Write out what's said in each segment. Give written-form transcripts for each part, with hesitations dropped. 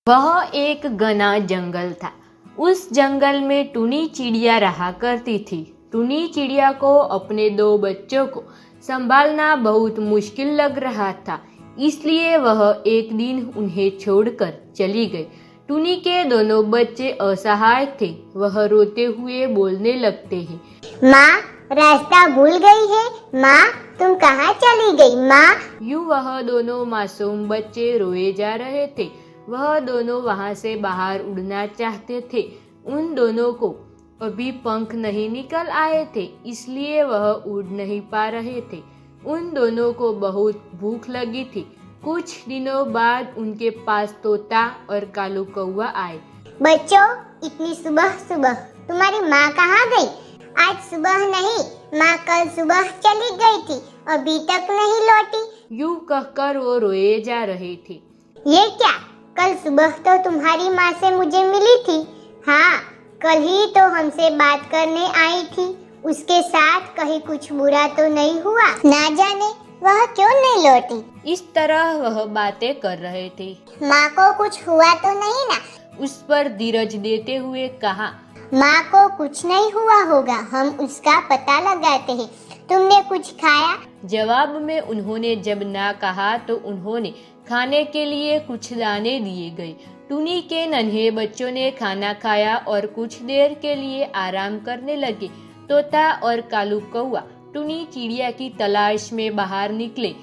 वह एक घना जंगल था। उस जंगल में टुनी चिड़िया रहा करती थी। टुनी चिड़िया को अपने 2 बच्चों को संभालना बहुत मुश्किल लग रहा था, इसलिए वह एक दिन उन्हें छोड़कर चली गई। टुनी के दोनों बच्चे असहाय थे। वह रोते हुए बोलने लगते हैं, माँ, रास्ता भूल गई है। माँ, तुम कहाँ चली गई माँ? यूं वह दोनों मासूम बच्चे रोए जा रहे थे। वह दोनों वहां से बाहर उड़ना चाहते थे। उन दोनों को अभी पंख नहीं निकल आए थे, इसलिए वह उड़ नहीं पा रहे थे। उन दोनों को बहुत भूख लगी थी। कुछ दिनों बाद उनके पास तोता और कालू कौवा आए। बच्चों, इतनी सुबह सुबह तुम्हारी माँ कहाँ गई? आज सुबह नहीं, माँ कल सुबह चली गई थी, अभी तक नहीं लौटी। यूं कहकर वो रोए जा रहे थे। ये क्या? कल सुबह तो तुम्हारी माँ से मुझे मिली थी। हाँ, कल ही तो हमसे बात करने आई थी। उसके साथ कहीं कुछ बुरा तो नहीं हुआ? ना जाने वह क्यों नहीं लौटी। इस तरह वह बातें कर रहे थे। माँ को कुछ हुआ तो नहीं ना? उस पर धीरज देते हुए कहा, माँ को कुछ नहीं हुआ होगा, हम उसका पता लगाते हैं। तुमने कुछ खाया? जवाब में उन्होंने जब ना कहा तो उन्होंने खाने के लिए कुछ दाने दिए गए। टुनी के नन्हे बच्चों ने खाना खाया और कुछ देर के लिए आराम करने लगे। तोता और कालू कौवा टुनी चिड़िया की तलाश में बाहर निकले।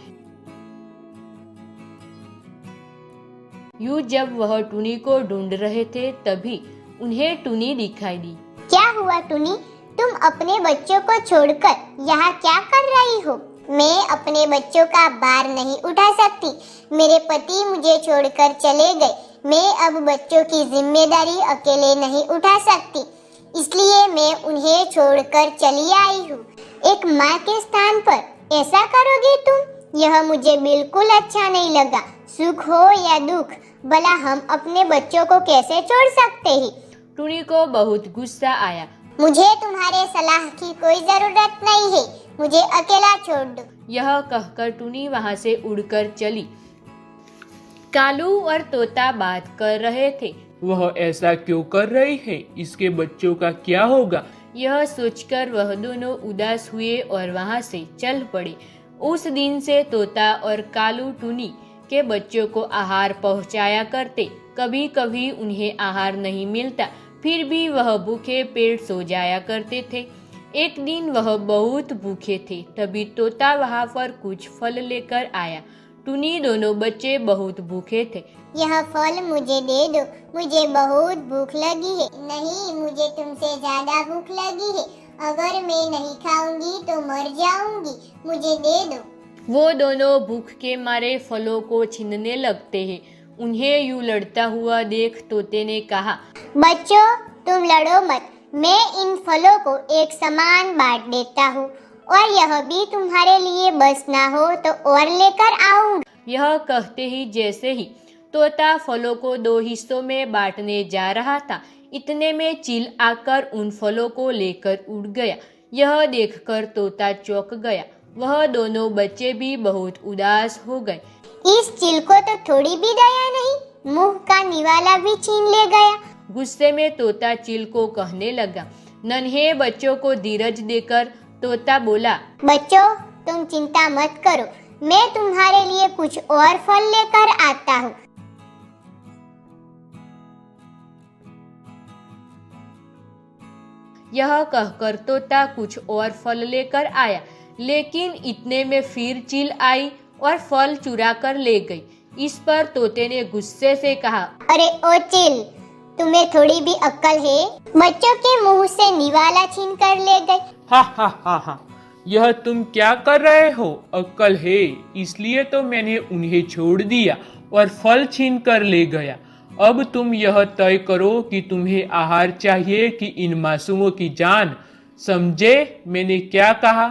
यूं जब वह टुनी को ढूंढ रहे थे, तभी उन्हें टुनी दिखाई दी। क्या हुआ टुनी? तुम अपने बच्चों को छोड़कर यहाँ क्या कर रही हो? मैं अपने बच्चों का भार नहीं उठा सकती। मेरे पति मुझे छोड़कर चले गए। मैं अब बच्चों की जिम्मेदारी अकेले नहीं उठा सकती, इसलिए मैं उन्हें छोड़कर चली आई हूँ। एक माँ के स्थान पर ऐसा करोगी तुम? यह मुझे बिल्कुल अच्छा नहीं लगा। सुख हो या दुख, भला हम अपने बच्चों को कैसे छोड़ सकते हैं? टुनी को बहुत गुस्सा आया। मुझे तुम्हारे सलाह की कोई जरूरत नहीं है, मुझे अकेला छोड़ दो। यह कहकर टुनी वहां से उड़कर चली। कालू और तोता बात कर रहे थे। वह ऐसा क्यों कर रही है? इसके बच्चों का क्या होगा? यह सोचकर वह दोनों उदास हुए और वहां से चल पड़े। उस दिन से तोता और कालू टुनी के बच्चों को आहार पहुंचाया करते। कभी कभी उन्हें आहार नहीं मिलता, फिर भी वह भूखे पेट सो जाया करते थे। एक दिन वह बहुत भूखे थे, तभी तोता वहां पर कुछ फल लेकर आया। टुनी दोनों बच्चे बहुत भूखे थे। यह फल मुझे दे दो, मुझे बहुत भूख लगी है। नहीं, मुझे तुमसे ज्यादा भूख लगी है। अगर मैं नहीं खाऊंगी तो मर जाऊंगी, मुझे दे दो। वो दोनों भूख के मारे फलों को छीनने लगते हैं। उन्हें यूं लड़ता हुआ देख तोते ने कहा, बच्चों, तुम लड़ो मत, मैं इन फलों को एक समान बांट देता हूँ, और यह भी तुम्हारे लिए बस ना हो तो और लेकर आऊंगा। यह कहते ही जैसे ही तोता फलों को 2 हिस्सों में बांटने जा रहा था, इतने में चील आकर उन फलों को लेकर उड़ गया। यह देखकर तोता चौंक गया। वह दोनों बच्चे भी बहुत उदास हो गए। इस चील को तो थोड़ी भी दया नहीं, मुंह का निवाला भी छीन ले गया। गुस्से में तोता चील को कहने लगा। नन्हे बच्चों को धीरज देकर तोता बोला, बच्चों, तुम चिंता मत करो, मैं तुम्हारे लिए कुछ और फल लेकर आता हूँ। यह कहकर तोता कुछ और फल लेकर आया, लेकिन इतने में फिर चील आई और फल चुरा कर ले गई। इस पर तोते ने गुस्से से कहा, अरे ओ चील, तुम्हें थोड़ी भी अक्ल है? बच्चों के मुंह से निवाला छीन कर ले गई। हा हा हा हा, यह तुम क्या कर रहे हो? अक्ल है इसलिए तो मैंने उन्हें छोड़ दिया और फल छीन कर ले गया। अब तुम यह तय करो कि तुम्हें आहार चाहिए कि इन मासूमों की जान। समझे मैंने क्या कहा?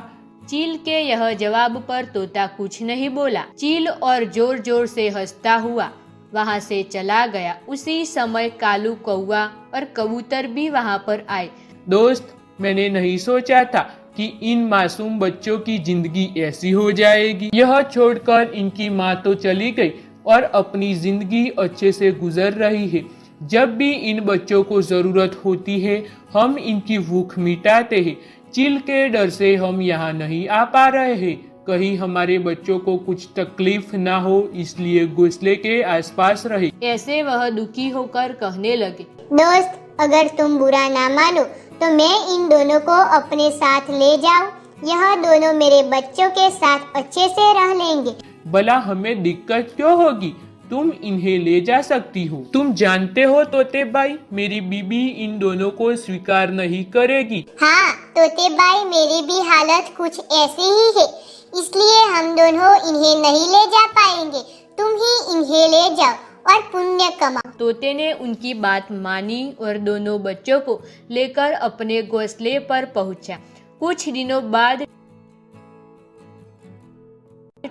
चील के यह जवाब पर तोता कुछ नहीं बोला। चील और जोर जोर से हंसता हुआ वहां से चला गया। उसी समय कालू कौवा और कबूतर भी वहां पर आए। दोस्त, मैंने नहीं सोचा था कि इन मासूम बच्चों की जिंदगी ऐसी हो जाएगी। यह छोड़कर इनकी माँ तो चली गई, और अपनी जिंदगी अच्छे से गुजर रही है। जब भी इन बच्चों को जरूरत होती है हम इनकी भूख मिटाते हैं। चील के डर से हम यहाँ नहीं आ पा रहे हैं, कहीं हमारे बच्चों को कुछ तकलीफ ना हो, इसलिए घोंसले के आसपास रहे। ऐसे वह दुखी होकर कहने लगे। दोस्त, अगर तुम बुरा ना मानो तो मैं इन दोनों को अपने साथ ले जाऊं। यह दोनों मेरे बच्चों के साथ अच्छे से रह लेंगे। भला हमें दिक्कत क्यों होगी? तुम इन्हें ले जा सकती हो। तुम जानते हो तोते भाई, मेरी बीबी इन दोनों को स्वीकार नहीं करेगी। हाँ तोते भाई, मेरी भी हालत कुछ ऐसी ही है, इसलिए हम दोनों इन्हें नहीं ले जा पाएंगे। तुम ही इन्हें ले जाओ और पुण्य कमाओ। तोते ने उनकी बात मानी और दोनों बच्चों को लेकर अपने घोंसले पर पहुंचा। कुछ दिनों बाद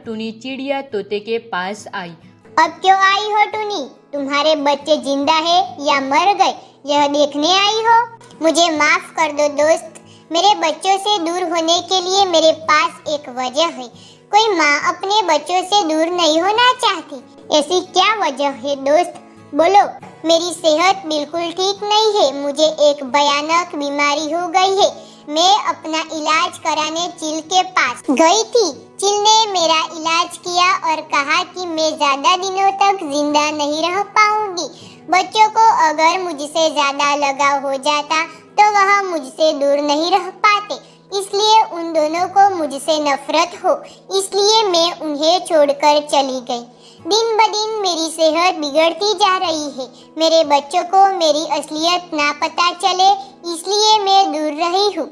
टुनी चिड़िया तोते के पास आई। अब क्यों आई हो टुनी? तुम्हारे बच्चे जिंदा है या मर गए, यह देखने आई हो? मुझे माफ कर दो दोस्त, मेरे बच्चों से दूर होने के लिए मेरे पास एक वजह है। कोई माँ अपने बच्चों से दूर नहीं होना चाहती। ऐसी क्या वजह है दोस्त, बोलो। मेरी सेहत बिल्कुल ठीक नहीं है, मुझे एक भयानक बीमारी हो गई है। मैं अपना इलाज कराने चील के पास गई थी। चील ने मेरा इलाज किया और कहा कि मैं ज्यादा दिनों तक जिंदा नहीं रह पाऊंगी। बच्चों को अगर मुझसे ज्यादा लगाव हो जाता तो वह मुझसे दूर नहीं रह पाते, इसलिए उन दोनों को मुझसे नफरत हो, इसलिए मैं उन्हें छोड़कर चली गई। दिन ब दिन मेरी सेहत बिगड़ती जा रही है। मेरे बच्चों को मेरी असलियत ना पता चले, इसलिए मैं दूर रही हूँ।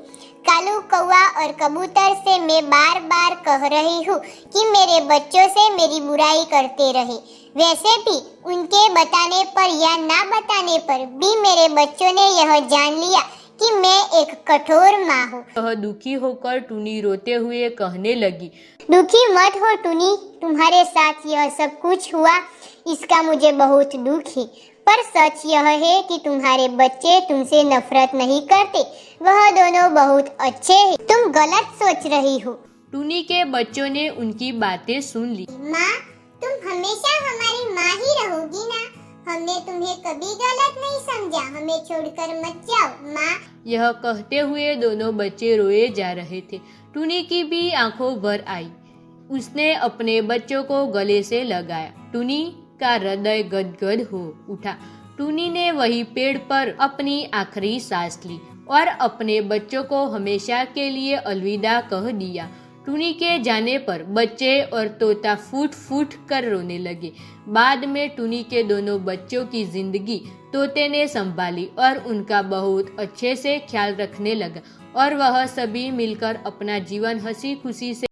कालू कौवा और कबूतर से मैं बार बार कह रही हूँ कि मेरे बच्चों से मेरी बुराई करते रहे। वैसे भी उनके बताने पर या ना बताने पर भी मेरे बच्चों ने यह जान लिया कि मैं एक कठोर माँ हूँ। वह दुखी होकर टुनी रोते हुए कहने लगी। दुखी मत हो टुनी, तुम्हारे साथ यह सब कुछ हुआ इसका मुझे बहुत दुख है, पर सच यह है कि तुम्हारे बच्चे तुमसे नफरत नहीं करते। वह दोनों बहुत अच्छे हैं, तुम गलत सोच रही हो। टुनी के बच्चों ने उनकी बातें सुन ली। माँ, तुम हमेशा हमारी माँ ही रहोगी ना? हमने तुम्हें कभी गलत नहीं समझा, हमें छोड़कर मत जाओ माँ। यह कहते हुए दोनों बच्चे रोए जा रहे थे। टुनी की भी आंखों भर आई। उसने अपने बच्चों को गले से लगाया। टुनी का हृदय गदगद हो उठा। टुनी ने वही पेड़ पर अपनी आखिरी सांस ली और अपने बच्चों को हमेशा के लिए अलविदा कह दिया। टुनी के जाने पर बच्चे और तोता फूट फूट कर रोने लगे। बाद में टुनी के दोनों बच्चों की जिंदगी तोते ने संभाली और उनका बहुत अच्छे से ख्याल रखने लगा और वह सभी मिलकर अपना जीवन हंसी खुशी से